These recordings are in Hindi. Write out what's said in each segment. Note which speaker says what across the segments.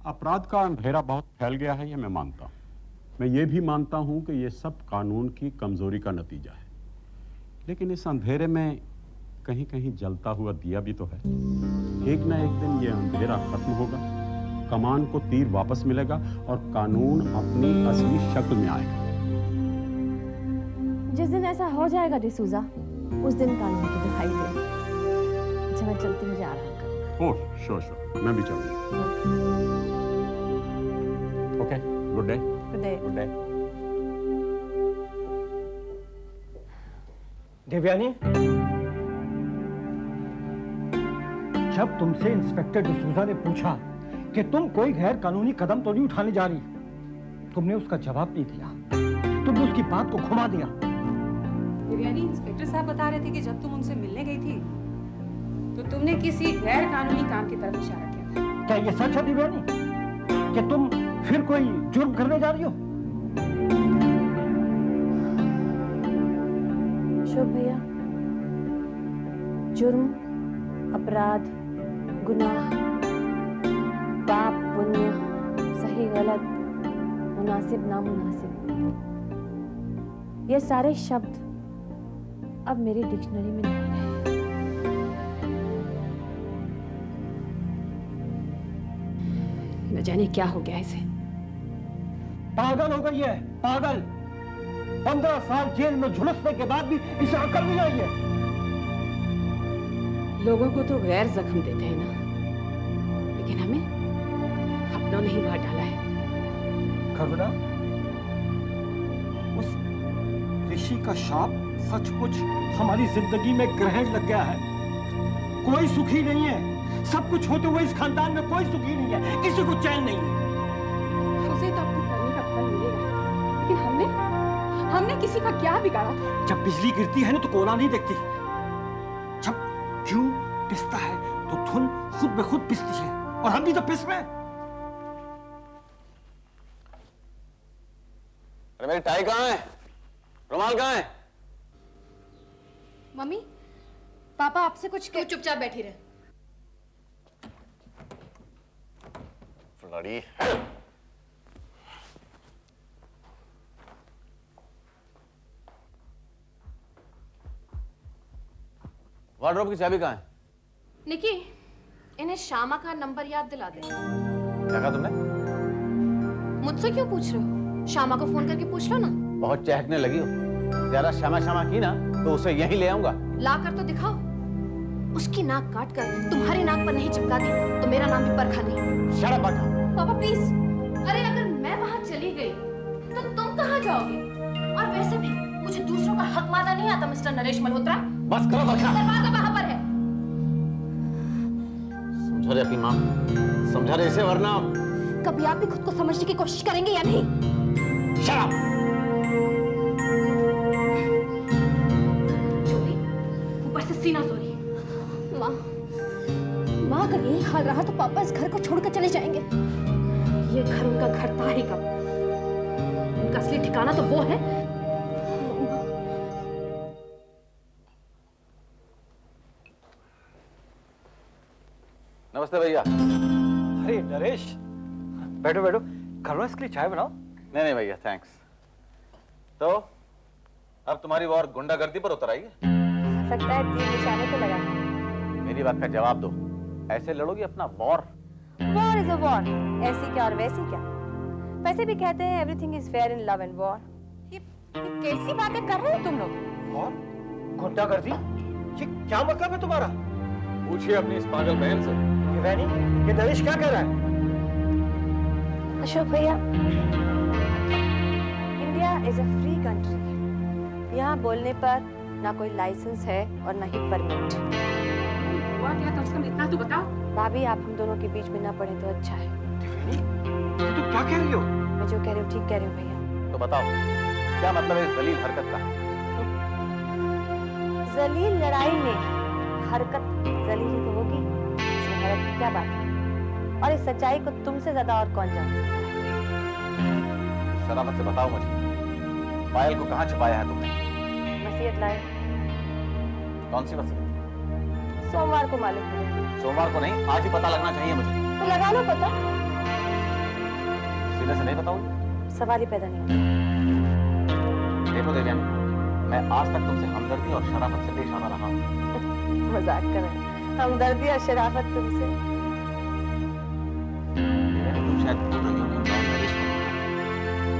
Speaker 1: अपराध का अंधेरा बहुत फैल गया है, यह मैं मानता हूं। मैं ये भी मानता हूं कि यह सब कानून की कमजोरी का नतीजा है, लेकिन इस अंधेरे में कहीं कहीं जलता हुआ दिया भी तो है। एक ना एक दिन यह अंधेरा खत्म होगा, कमान को तीर वापस मिलेगा और कानून अपनी असली शक्ल में आएगा।
Speaker 2: जिस दिन ऐसा हो जाएगा डिसूजा, उस दिन कानून की दुहाई दे। अच्छा, मैं चलती हूँ, जा रहा हूँ।
Speaker 1: ओह श्योर, मैं भी चलूंगा। Okay, good day.
Speaker 2: Good day.
Speaker 1: Good day.
Speaker 3: Devyani, जब तुमसे इंस्पेक्टर डिसूजा ने पूछा कि तुम कोई गैर कानूनी कदम तो नहीं उठाने जा रही, तुमने उसका जवाब नहीं दिया। तुमने उसकी बात को घुमा दिया।
Speaker 4: देवयानी, इंस्पेक्टर साहब बता रहे थे कि जब तुम उनसे मिलने गई थी तो तुमने किसी गैर कानूनी काम की तरफ इशारा किया था।
Speaker 3: क्या ये सच है देवयानी कि तुम फिर कोई जुर्म करने जा रही हो?
Speaker 2: अशोक भैया, जुर्म, अपराध, गुनाह, पाप पुण्य, सही गलत, मुनासिब नामुनासिब, ये सारे शब्द अब मेरी डिक्शनरी में नहीं रहे। न जाने क्या हो गया इसे।
Speaker 3: पागल हो गई है, पागल। 15 साल जेल में झुलसने के बाद भी इसे अकल नहीं आई है।
Speaker 2: लोगों को तो गैर जख्म देते हैं ना, लेकिन हमें अपनों ने ही मार डाला है।
Speaker 3: करुणा, उस ऋषि का शाप सचमुच हमारी जिंदगी में ग्रहण लग गया है। कोई सुखी नहीं है। सब कुछ होते हुए इस खानदान में कोई सुखी नहीं है, किसी को चैन नहीं है।
Speaker 4: उसे तो अपनी करने का फल मिलेगा, लेकिन हमने किसी का क्या बिगाड़ा था?
Speaker 3: जब बिजली गिरती है ना तो कोना नहीं देखती। जब क्यों पिसता है तो धुन खुद ब खुद पिसती है, और हम भी तो पिस रहे हैं।
Speaker 5: अरे मेरी टाई कहाँ है? रुमाल कहाँ है?
Speaker 6: मम्मी, पापा आपसे कुछ
Speaker 7: तू चुपचाप बैठी रहे।
Speaker 5: फ्लडी है। वार्डरोब की चाबी कहाँ है?
Speaker 7: निकी, इन्हें श्यामा का नंबर याद दिला दे।
Speaker 5: क्या कहा तुमने?
Speaker 7: मुझसे क्यों पूछ रहे हो? श्यामा को फोन करके पूछ लो ना।
Speaker 5: बहुत चहकने लगी हो। जरा श्यामा श्यामा की ना तो उसे यहीं ले आऊंगा।
Speaker 7: ला कर तो दिखाओ। उसकी नाक काट कर तुम्हारी नाक पर नहीं चिपका दी तो मेरा नाम भी परखा नहीं।
Speaker 5: शट अप परखा।
Speaker 7: पापा प्लीज। अरे अगर मैं वहां चली गई तो तुम कहाँ जाओगे? और वैसे भी मुझे दूसरों का हक माना नहीं आता मिस्टर नरेश मल्होत्रा।
Speaker 5: बस करो परखा।
Speaker 7: दरवाजा वहां पर है।
Speaker 5: समझा रहे अपनी माँ? समझा रहे इसे, वरना
Speaker 6: कभी आप भी खुद को समझने की कोशिश करेंगे या नहीं?
Speaker 5: Shut up.
Speaker 7: ऊपर से सीना जोरी।
Speaker 6: माँ, माँ अगर यही हाल रहा तो पापा इस घर को छोड़कर चले जाएंगे।
Speaker 7: ये घर उनका घर था ही कब? उनका असली ठिकाना तो वो है।
Speaker 5: नमस्ते भैया।
Speaker 3: अरे नरेश, बैठो बैठो। करुणा, इसके लिए चाय बनाओ।
Speaker 5: नहीं नहीं भैया, थैंक्स। तो अब तुम्हारी वॉर गुंडागर्दी पर उतर आई है?
Speaker 2: लगता है तीर निशाने पे लगा।
Speaker 5: मेरी बात का जवाब दो। ऐसे लड़ोगी अपना war?
Speaker 2: War is a war, ऐसी क्या और वैसी क्या। वैसे भी कहते हैं everything is fair in love and war. ये कैसी बातें कर रहे हो तुम लोग?
Speaker 3: और गुंडागर्दी, ये क्या मतलब है तुम्हारा?
Speaker 5: पूछिए अपनी इस पागल बहन से।
Speaker 3: देवयानी, ये नरेश क्या कह रहा है?
Speaker 2: अशोक भैया, India is a free country. यहाँ बोलने पर ना कोई लाइसेंस है और ना ही परमिट।
Speaker 4: हुआ क्या कम से कम इतना तो बताओ।
Speaker 2: भाभी, आप हम दोनों के बीच में ना पड़े तो अच्छा है।
Speaker 3: देवयानी, ये तो क्या कह रही हो?
Speaker 2: मैं जो कह रही हूँ ठीक कह रही हूँ भैया।
Speaker 5: तो बताओ, क्या मतलब है इस जलील हरकत का?
Speaker 2: जलील लड़ाई में हरकत जलील ही तो होगी, इसमें हैरत की क्या बात है? और इस सच्चाई को तुमसे ज्यादा और कौन जानता है?
Speaker 5: शराफत से बताओ मुझे, पायल को कहाँ छुपाया है तुमने?
Speaker 2: वसीयत लाए।
Speaker 5: कौन सी वसीयत?
Speaker 2: सोमवार को मालूम पड़ेगा।
Speaker 5: सोमवार को नहीं, आज ही पता लगना चाहिए मुझे।
Speaker 2: तो लगा लो पता।
Speaker 5: सीधे से नहीं बताओगे?
Speaker 2: सवाल ही पैदा नहीं होता।
Speaker 5: देखो देवयानी, मैं आज तक तुमसे हमदर्दी और शराफत से पेश आना रहा हूं।
Speaker 2: मजाक कर रहे हैं। हमदर्दी और शराफत तुमसे।
Speaker 5: तुम शायद भूल रही हो कि मैं नरेश हूं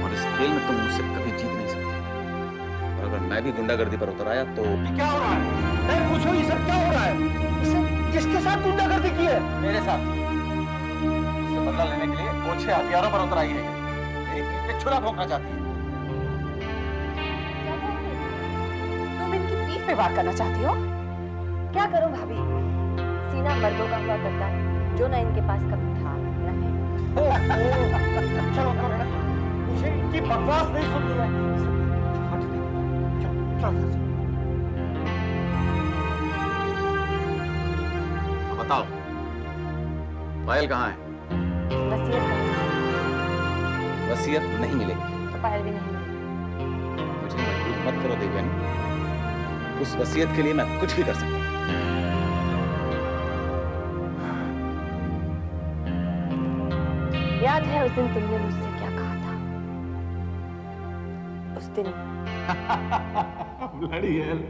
Speaker 5: और इस खेल में तुम मुझसे कभी जीत नहीं सकती। और अगर मैं भी गुंडागर्दी पर उतर आया तो
Speaker 3: क्या हो रहा है? पूछो ये सब क्या हो रहा है? किसके साथ गुंडागर्दी की है?
Speaker 5: मेरे साथ उससे बदला लेने के लिए ओछे हथियारों पर उतर आई है। एक ईंट पे छुरा भोंकना चाहती है।
Speaker 2: तुम इनकी पीठ पे वार करना चाहती हो? क्या करूं भाभी, सीना मर्दों का हुआ करता है जो ना इनके पास कभी था न है।
Speaker 3: चलो मुझे इनकी बकवास नहीं सुननी है। हट दे। चल चल।
Speaker 5: तो बताओ, पायल कहाँ है?
Speaker 2: वसीयत करो।
Speaker 5: वसीयत नहीं मिलेगी।
Speaker 2: तो पायल भी नहीं मिलेगी।
Speaker 5: मुझे मजबूर मत करो देवयानी। उस वसीयत के लिए मैं कुछ भी कर सकता हूं।
Speaker 2: याद है उस दिन तुमने मुझसे क्या कहा था? उस दिन
Speaker 5: ब्लडी हेल।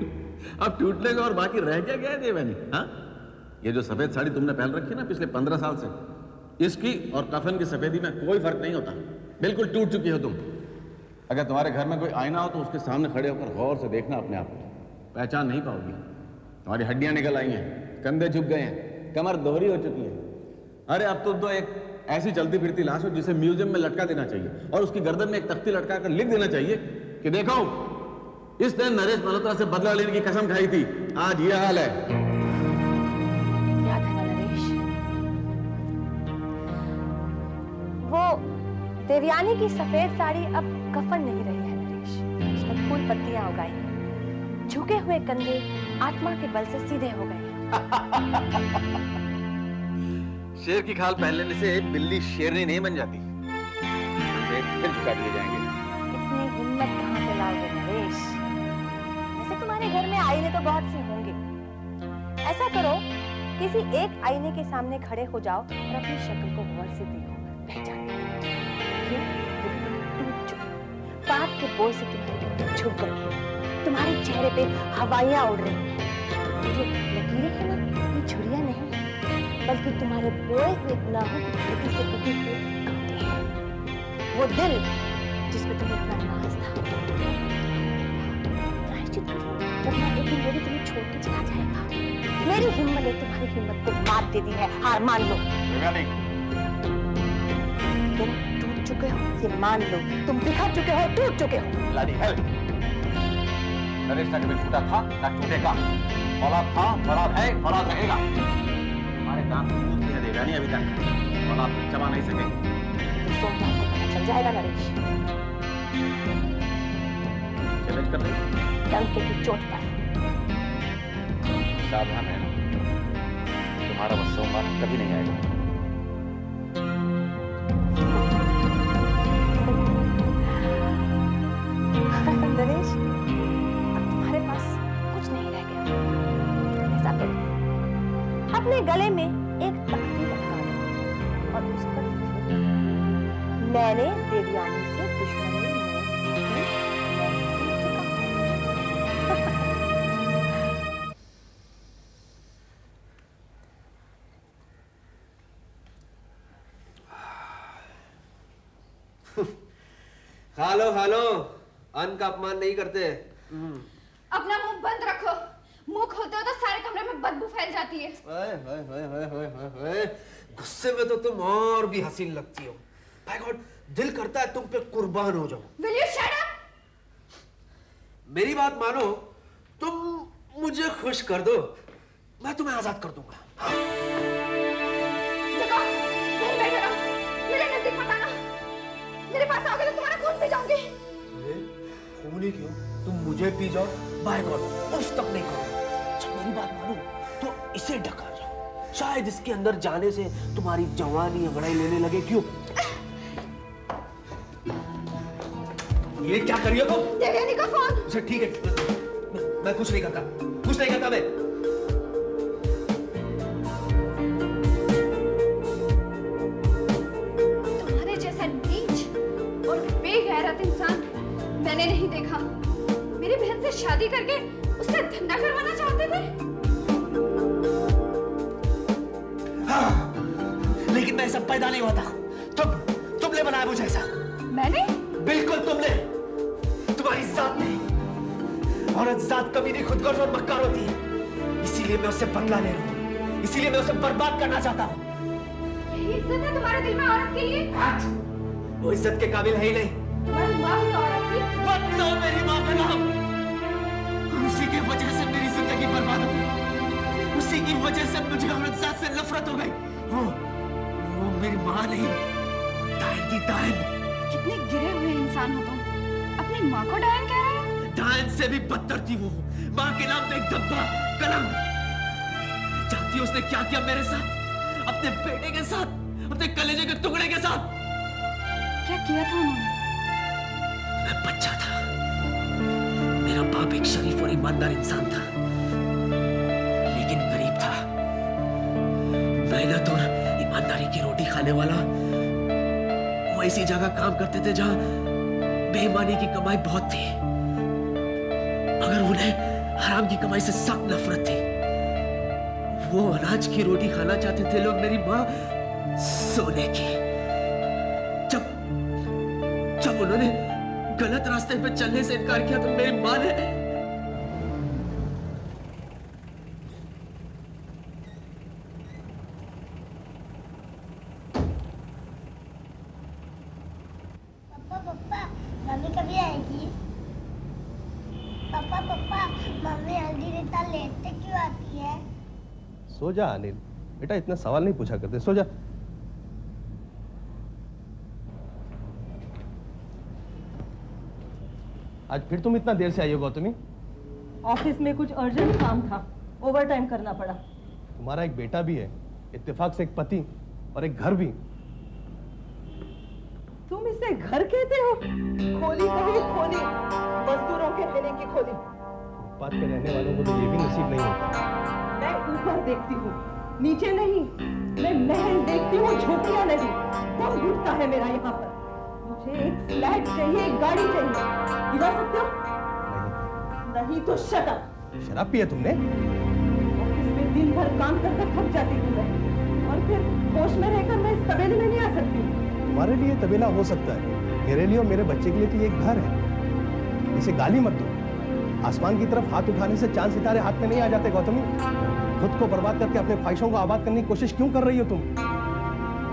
Speaker 5: अब टूटने का और बाकी रह क्या गया है देवयानी? हाँ, ये जो सफेद साड़ी तुमने पहन रखी है ना पिछले 15 साल से, इसकी और कफन की सफेदी में कोई फर्क नहीं होता। बिल्कुल टूट चुकी हो तुम। अगर तुम्हारे घर में कोई आईना हो तो उसके सामने खड़े होकर गौर से देखना अपने आप को, पहचान नहीं पाओगी। तुम्हारी हड्डियां निकल आई हैं, कंधे झुक गए हैं, कमर दोहरी हो चुकी है। अरे अब तो एक ऐसी चलती फिरती लाश हो जिसे म्यूजियम में लटका देना चाहिए और उसकी गर्दन में एक तख्ती लटका कर लिख देना चाहिए कि देखो, इसने नरेश मल्होत्रा से बदला लेने की कसम खाई थी, आज ये हाल है।
Speaker 2: याद है ना नरेश, वो देवयानी की सफेद साड़ी अब कफन नहीं रही है नरेश, उस पर फूल पत्तियां उगाई हैं। झुके हुए कंधे आत्मा के बल से सीधे हो गए।
Speaker 5: शेर की खाल पहन लेने से बिल्ली शेरनी नहीं बन जाती। फिर झुका दिए जाएंगे।
Speaker 2: इतनी हिम्मत कहाँ से लाओगे नरेश? वैसे तुम्हारे घर में आईने तो बहुत से होंगे। ऐसा करो, किसी एक आईने के सामने खड़े हो जाओ और अपनी शक्ल को गौर से देखो, पहचान लो। क्यों? क्योंकि तुम टूट चुके हो। पाप के बोझ से तुम्हारी गर्दन झुक गई है, तुम्हारे चेहरे पे हवाइयां उड़ रही हैं। ये लकीरें हैं ना, ये छुरियां नहीं, बल्कि तुम्हारे बोए हुए गुनाहों की खेती से उठी हुई कांटे हैं। वो दिल जिसमें तुम्हें इतना नाज था, प्रायश्चित करो, वरना एक दिन वो भी तुम्हें छोड़ के चला जाएगा। मेरी हिम्मत ने तुम्हारी हिम्मत को मात दे दी है, हार मान लो। तुम टूट चुके हो, ये मान लो। तुम बिखर चुके हो, टूट चुके हो।
Speaker 5: Bloody hell. नरेश ना कभी टूटा था ना टूटेगा। औलाद था, औलाद है, औलाद रहेगा। हमारे दांत टूटते हैं देवयानी अभी तक, औलाद को चबा नहीं सकेंगे।
Speaker 2: तो सोमवार को पता चल जाएगा नरेश।
Speaker 5: चैलेंज कर रही?
Speaker 2: डंके की चोट पर।
Speaker 5: सावधान रहना, तुम्हारा वो सोमवार कभी नहीं आएगा।
Speaker 2: नरेश, अब तुम्हारे पास कुछ नहीं रह गया। ऐसा करो, अपने गले में एक तख्ती लटका दो और उस पर लिखो, मैंने देवयानी से दुश्मनी नहीं की, मैं टूट चुका हूं।
Speaker 8: खा लो, अन्न का अपमान नहीं करते।
Speaker 7: अपना मुंह बंद रखो। मुंह खोलते हो तो सारे कमरे में बदबू फैल जाती है।
Speaker 8: गुस्से में तो तुम और भी हसीन लगती हो। बाय गॉड, दिल करता है तुम पे कुर्बान हो जाओ।
Speaker 7: Will you shut up?
Speaker 8: मेरी बात मानो, तुम मुझे खुश कर दो, मैं तुम्हें आजाद कर दूंगा।
Speaker 7: देखो, नहीं बैठे रहो, मेरे नजदीक मत आना। मेरे पास आओगे तो तुम्हारा खून पी जाऊंगी।
Speaker 8: खून ही क्यों, तुम मुझे पी जाओ, बाय गॉड उस तक नहीं करो। अच्छा मेरी बात मानो तो इसे ढका जाओ, शायद इसके अंदर जाने से तुम्हारी जवानी अंगड़ाई लेने लगे। क्यों? ये क्या करिए तुम?
Speaker 7: देवयानी का फोन।
Speaker 8: अच्छा ठीक है, मैं कुछ नहीं करता, कुछ नहीं करता मैं।
Speaker 7: तुम्हारे जैसा नीच
Speaker 6: मैंने नहीं देखा। मेरी बहन से शादी करके उससे धंधा करवाना चाहते थे।
Speaker 8: हाँ, लेकिन मैं ऐसा पैदा नहीं हुआ था। तुमने बनाया मुझे ऐसा।
Speaker 6: मैंने?
Speaker 8: बिल्कुल तुमने, तुम्हारी जात ने। औरत जात कभी नहीं खुदगर्ज और मक्कार होती है, इसीलिए मैं उससे बदला ले रहा हूँ, इसीलिए मैं उसे बर्बाद करना चाहता हूँ।
Speaker 6: यही इज्जत है तुम्हारे दिल में औरत के लिए?
Speaker 8: वो इज्जत के काबिल है ही नहीं।
Speaker 6: तुम्हारी माँ भी औरत थी।
Speaker 8: बदलो मेरी माँ का नाम। उसी की वजह से मेरी जिंदगी बर्बाद हो गई, उसी की वजह से मुझे औरत जात से नफरत हो गई। वो मेरी माँ नहीं, डायन थी, डायन।
Speaker 6: कितने गिरे हुए इंसान हो तुम, अपनी माँ को डायन कह रहे हो?
Speaker 8: डायन से भी बदतर थी वो। माँ के नाम पे एक धब्बा कलम। जानती हो उसने क्या किया मेरे साथ, अपने बेटे के साथ, अपने कलेजे के टुकड़े के साथ?
Speaker 6: क्या किया था उन्होंने?
Speaker 8: मैं बच्चा था, मेरा बाप एक शरीफ और ईमानदार इंसान था, लेकिन गरीब था। मेहनत और ईमानदारी की रोटी खाने वाला वो ऐसी जगह काम करते थे जहां बेईमानी की कमाई बहुत थी, मगर उन्हें हराम की कमाई से सख्त नफरत थी। वो अनाज की रोटी खाना चाहते थे लोग, मेरी माँ सोने की। जब उन्होंने गलत रास्ते पे चलने से इनकार किया तो मेरी माँ ने
Speaker 9: पापा मम्मी कभी आएगी? पापा मम्मी हल्दी रेता लेते क्यों आती है?
Speaker 10: सो जा अनिल, बेटा इतना सवाल नहीं पूछा करते, सो जा। आज फिर तुम इतना देर से आई हो गौतमी?
Speaker 11: ऑफिस में कुछ अर्जेंट काम था, ओवर टाइम करना पड़ा।
Speaker 10: तुम्हारा एक बेटा भी है, इत्तेफाक से एक पति और एक घर भी।
Speaker 11: तुम इसे घर कहते हो? खोली कहो खोली, मजदूरों के रहने की खोली।
Speaker 10: फुटपाथ पे रहने वालों को तो ये भी नसीब नहीं होता।
Speaker 11: मैं ऊपर देखती हूँ, नीचे नहीं। मैं महल देखती हूँ, झोपड़ियाँ नहीं। कौन घुटता है मेरा यहाँ पर? मुझे एक फ्लैट चाहिए, एक गाड़ी चाहिए। दिला सकते हो? नहीं तो शट अप।
Speaker 10: शराब पिया तुमने?
Speaker 11: ऑफिस में दिन भर काम कर थक जाती हूँ मैं, और फिर होश में रहकर मैं इस तबेले में नहीं आ सकती।
Speaker 10: तुम्हारे लिए तबेला हो सकता है, मेरे लिए और मेरे बच्चे के लिए तो ये एक घर है। इसे गाली मत दो। आसमान की तरफ हाथ उठाने से चांद सितारे हाथ में नहीं आ जाते गौतमी। खुद को बर्बाद करके अपने ख्वाहिशों को आबाद करने की कोशिश क्यों कर रही हो तुम?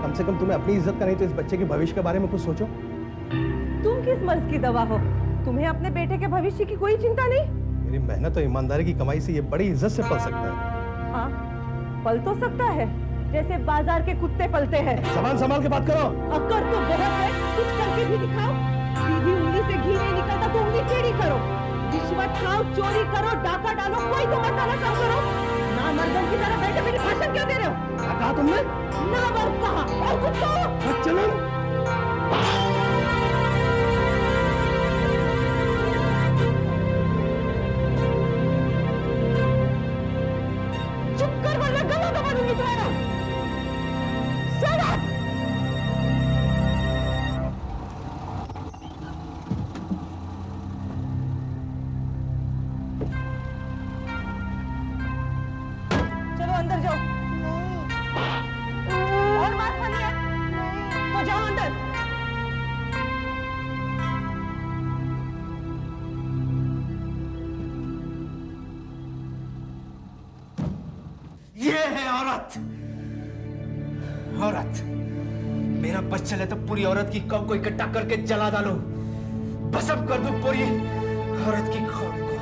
Speaker 10: कम से कम तुम्हें अपनी इज्जत का नहीं तो इस बच्चे के भविष्य के बारे में कुछ सोचो।
Speaker 11: तुम किस मर्ज की दवा हो? तुम्हें अपने बेटे के भविष्य की कोई चिंता नहीं?
Speaker 10: मेरी मेहनत और ईमानदारी की कमाई से ये बड़ी इज्जत से पल सकता है।
Speaker 11: हाँ, पल तो सकता है, जैसे बाजार के कुत्ते पलते हैं।
Speaker 10: जबान संभाल के बात करो।
Speaker 11: अक्कड़ तो बहुत है, कुछ करके भी दिखाओ। सीधी उंगली से घी नहीं निकलता तो उंगली टेढ़ी करो। रिश्वत खाओ, चोरी करो, डाका डालो, कोई तो मर्दाना काम करो। ना मर्दों की तरह बैठे बैठे भाषण क्यों दे रहे हो?
Speaker 10: क्या कहा तुमने?
Speaker 11: ना मर्द कहा, और कुछ कहो।
Speaker 10: चलो।
Speaker 11: चुप कर वरना गला दबा दूंगी तुम्हारा। Shut up! चलो अंदर जाओ। और बात खानी है तो जाओ अंदर।
Speaker 8: ये है औरत। औरत, मेरा बस चले तो पूरी औरत की कौम को इकट्ठा करके जला डालो, भस्म कर दूं पूरी औरत की कौम को।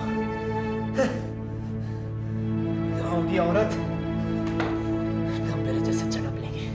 Speaker 8: गांव की औरत तो मेरे जैसे जन्म लेंगे।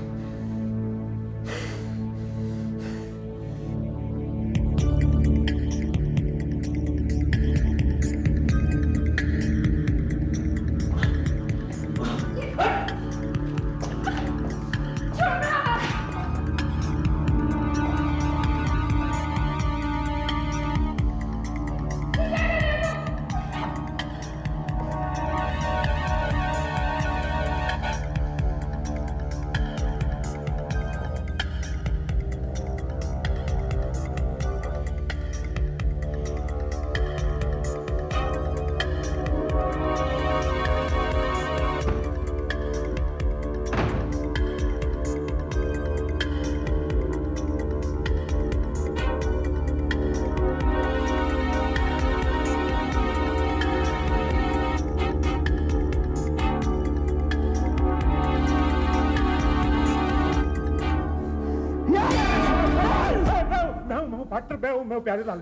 Speaker 3: पार्टनर मैं प्यारे लाल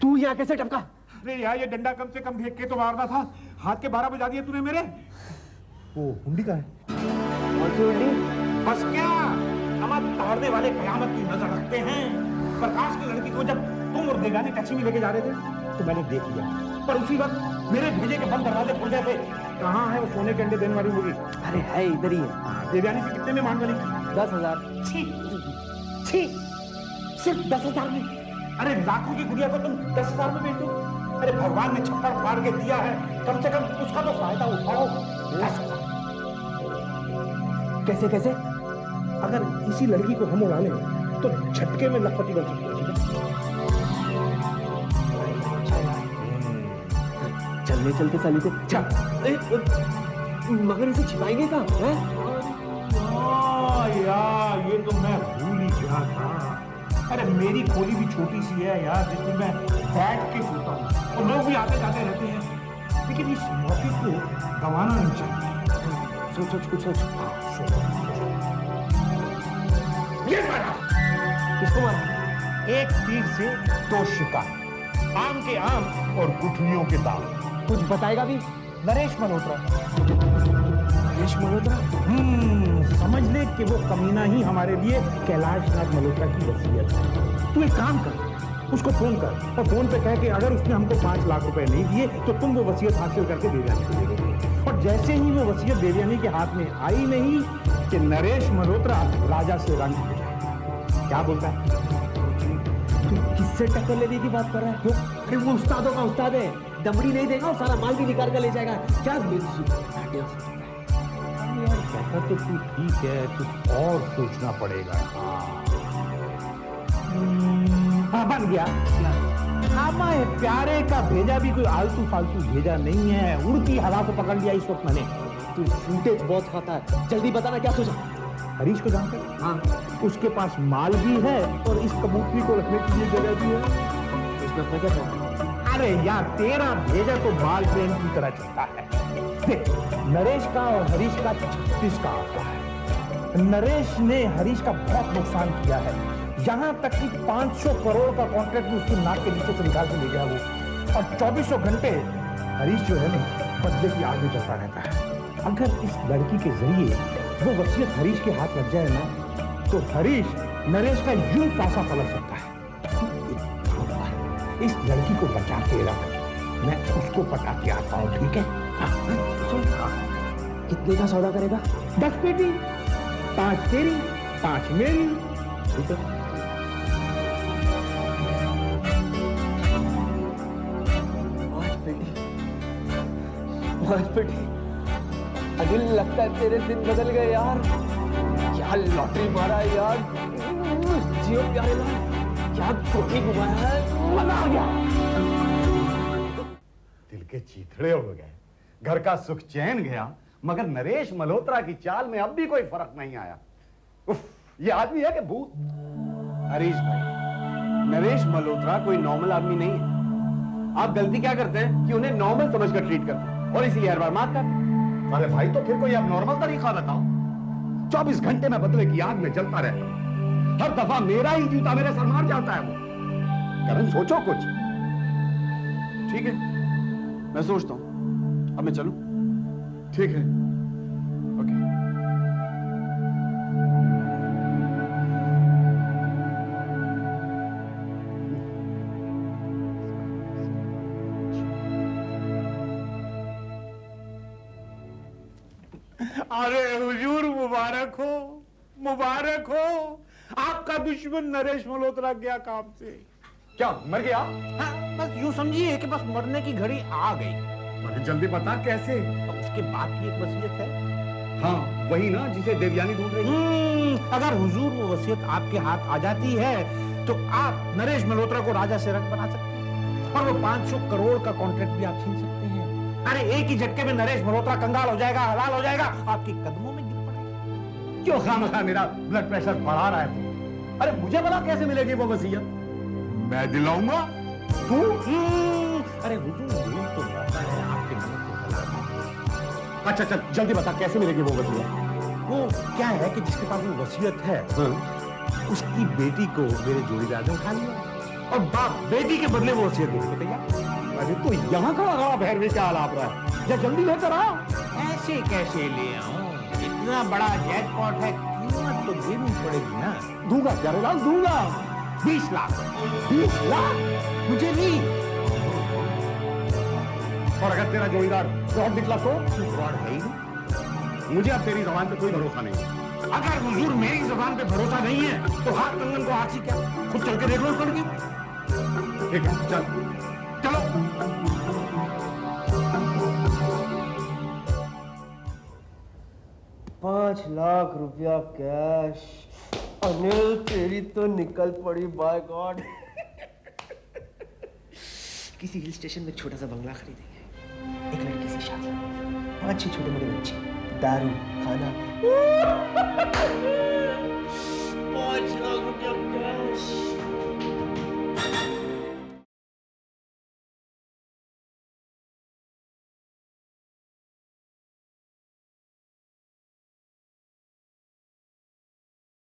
Speaker 8: तू यहाँ कैसे टपका?
Speaker 3: अरे यार ये डंडा कम से कम देख के तो मारना था, हाथ के 12 बजा दिए तूने मेरे। वो हुंडी का है?
Speaker 8: कौन सी हुंडी?
Speaker 3: बस क्या, हमारे ताड़ने वाले कयामत की नजर रखते हैं। प्रकाश की लड़की को जब तुम और देवयानी टैक्सी में लेके जा रहे थे तो मैंने देख लिया, पर उसी वक्त मेरे भेजे के बंद दरवाजे खुल गए थे। कहाँ है वो सोने के अंडे देने वाली मुर्गी?
Speaker 8: अरे है इधर ही है।
Speaker 3: देवयानी से कितने में मान वाली?
Speaker 8: 10,000।
Speaker 3: छी, सिर्फ 10,000 में? अरे लाखों की गुड़िया को तुम 10,000 में बेच दो? अरे भगवान ने छप्पर फाड़ के दिया है, कम से कम उसका तो फायदा उठाओ। 10,000
Speaker 8: कैसे कैसे?
Speaker 3: अगर इसी लड़की को हम उड़ा लें तो झटके में लखपति बन सकते हैं।
Speaker 8: चलने चलते साली को मगर इसे छिपाएंगे कहाँ?
Speaker 3: यार ये तो मैं भूल ही गया था। अरे मेरी खोली भी छोटी सी है यार, जिसमें मैं बैठ के सोता हूँ और लोग भी आते जाते रहते हैं, लेकिन इस मौके को गंवाना नहीं चाहिए।
Speaker 8: सोच कुछ सोच।
Speaker 3: ये मारा।
Speaker 8: किसको मारा?
Speaker 3: एक तीर से 2 शिकार, आम के आम और गुठलियों के दाम।
Speaker 8: कुछ बताएगा भी?
Speaker 3: नरेश मल्होत्रा।
Speaker 8: नरेश मल्होत्रा?
Speaker 3: समझ ले कि वो कमीना ही हमारे लिए कैलाश नाथ मल्होत्रा की वसीयत है। तू एक काम कर, उसको फोन कर और फोन पे कह के अगर उसने हमको 5 लाख रुपए नहीं दिए तो तुम वो वसीयत हासिल करके देवयानी को दे दोगे। और जैसे ही वो वसीयत देवयानी के हाथ में आई नहीं कि नरेश मल्होत्रा राजा से रंग हो जाए। क्या बोलता है?
Speaker 8: तू किससे टक्कर लेने की बात कर रहा है? क्यों? अरे वो उस्तादों का उस्ताद है, दमड़ी नहीं देगा और सारा माल भी निकाल कर ले जाएगा। क्या
Speaker 3: कहता तो तू ठीक है, कुछ और सोचना पड़ेगा। हाँ बन गया। हमारे प्यारे का भेजा भी कोई आलतू फालतू भेजा नहीं है, उड़ती हवा को पकड़ लिया इस वक्त मैंने।
Speaker 8: तू फुटेज बहुत खाता है, जल्दी बताना क्या सोचा?
Speaker 3: हरीश को जानते? हाँ, उसके पास माल भी है और इस कबूतरी को रखने के लिए जगह भी है।
Speaker 8: उसमें अपना क्या था?
Speaker 3: अरे यार तेरा भेजा तो बाल ट्रेन की तरह चलता है। देख, नरेश का और हरीश का 36 का आता है। नरेश ने हरीश का बहुत नुकसान किया है, यहां तक कि 500 करोड़ का कॉन्ट्रैक्ट भी उसकी नाक के नीचे से निकाल के ले गया वो। और 24 घंटे हरीश जो है ना बदले की आग में चलता रहता है। अगर इस लड़की के जरिए वो वसीयत हरीश के हाथ लग जाए ना तो हरीश नरेश का यूं पासा पलट सकता है। इस लड़की को बचा के रख, मैं उसको पटा के आता हूं, ठीक है?
Speaker 8: कितने का सौदा करेगा?
Speaker 3: 10 पेटी, 5 तेरी, 5 मेरी, ठीक है?
Speaker 8: पांच पेटी। अनिल लगता है तेरे दिन बदल गए यार। क्या लॉटरी मारा है यार। जियो प्यारे लाल, क्या कोठी घुमाया है, मजा आ गया।
Speaker 12: दिल के चीथड़े हो गए, घर का सुख चैन गया, मगर नरेश मल्होत्रा की चाल में अब भी कोई फर्क नहीं आया। उफ, ये आदमी है कि भूत?
Speaker 8: हरीश भाई, नरेश मल्होत्रा कोई नॉर्मल आदमी नहीं है। आप गलती क्या करते हैं कि उन्हें नॉर्मल समझकर ट्रीट करते हैं और इसीलिए हर बार मार खाते।
Speaker 12: अरे भाई तो फिर कोई अब नॉर्मल तरीका बताओ। 24 घंटे में बदले की आग में जलता रहता हूं, हर दफा मेरा ही जूता मेरे सर मार जाता है वो। करण सोचो कुछ।
Speaker 8: ठीक है, मैं सोचता हूं। अब मैं चलूं?
Speaker 12: ठीक है,
Speaker 8: ओके।
Speaker 3: अरे हुजूर मुबारक हो, मुबारक हो। आपका दुश्मन नरेश मल्होत्रा गया काम से।
Speaker 12: क्या मर गया?
Speaker 3: हाँ, बस यूं समझिए कि बस मरने की घड़ी आ गई।
Speaker 12: मगर जल्दी बता कैसे?
Speaker 3: अब उसके बाद की एक वसीयत है।
Speaker 12: हाँ वही ना जिसे देवयानी ढूंढ रही है।
Speaker 3: अगर हुजूर वो वसीयत आपके हाथ आ जाती है तो आप नरेश मल्होत्रा को राजा से रंग बना सकते हैं और वो 500 करोड़ का कॉन्ट्रैक्ट भी आप छीन सकते हैं। अरे एक ही झटके में नरेश मल्होत्रा कंगाल हो जाएगा, हलाल हो जाएगा, आपके कदमों में गिर पड़ेगा।
Speaker 12: क्यों खामखा मेरा ब्लड प्रेशर बढ़ा रहा है तू? अरे मुझे भला कैसे मिलेगी वो वसीयत?
Speaker 3: मैं दिलाऊंगा। तू? अरे हुजूर ये तो मौका है आपके मन को बदलने।
Speaker 12: अच्छा चल जल्दी बता कैसे मिलेगी वो वसीयत?
Speaker 3: वो क्या है कि जिसके पास वो वसीयत है उसकी बेटी को मेरे जोड़ीदार ने उठा लिया
Speaker 12: और बाप बेटी के बदले वो वसीयत देने को तैयार। अरे तो यहाँ खड़ा खड़ा भैरवी क्या हालात रहा है, या जल्दी लेकर आ।
Speaker 3: ऐसे कैसे ले आऊं? इतना बड़ा जैकपॉट है, कीमत तो देनी पड़ेगी ना।
Speaker 12: दूंगा प्यारेलाल, दूंगा
Speaker 3: 20 लाख।
Speaker 12: 20 लाख
Speaker 3: मुझे नहीं।
Speaker 12: और अगर तेरा जोड़ीदार फ्रॉड निकला तो?
Speaker 3: फ्रॉड है ही नहीं।
Speaker 12: मुझे अब तेरी जबान पे कोई भरोसा नहीं।
Speaker 3: अगर हुजूर मेरी जबान पे भरोसा नहीं है तो हाथ कंगन को हाथ से क्या, खुद चल के देख लो करके।
Speaker 12: ठीक है, चल
Speaker 3: चलो।
Speaker 8: 5 लाख रुपया कैश। अनिल तेरी तो निकल पड़ी, बाय गॉड। किसी हिल स्टेशन में छोटा सा बंगला खरीदेंगे, एक लड़की से शादी, 5-6 छोटे मोटे बच्चे, दारू, खाना।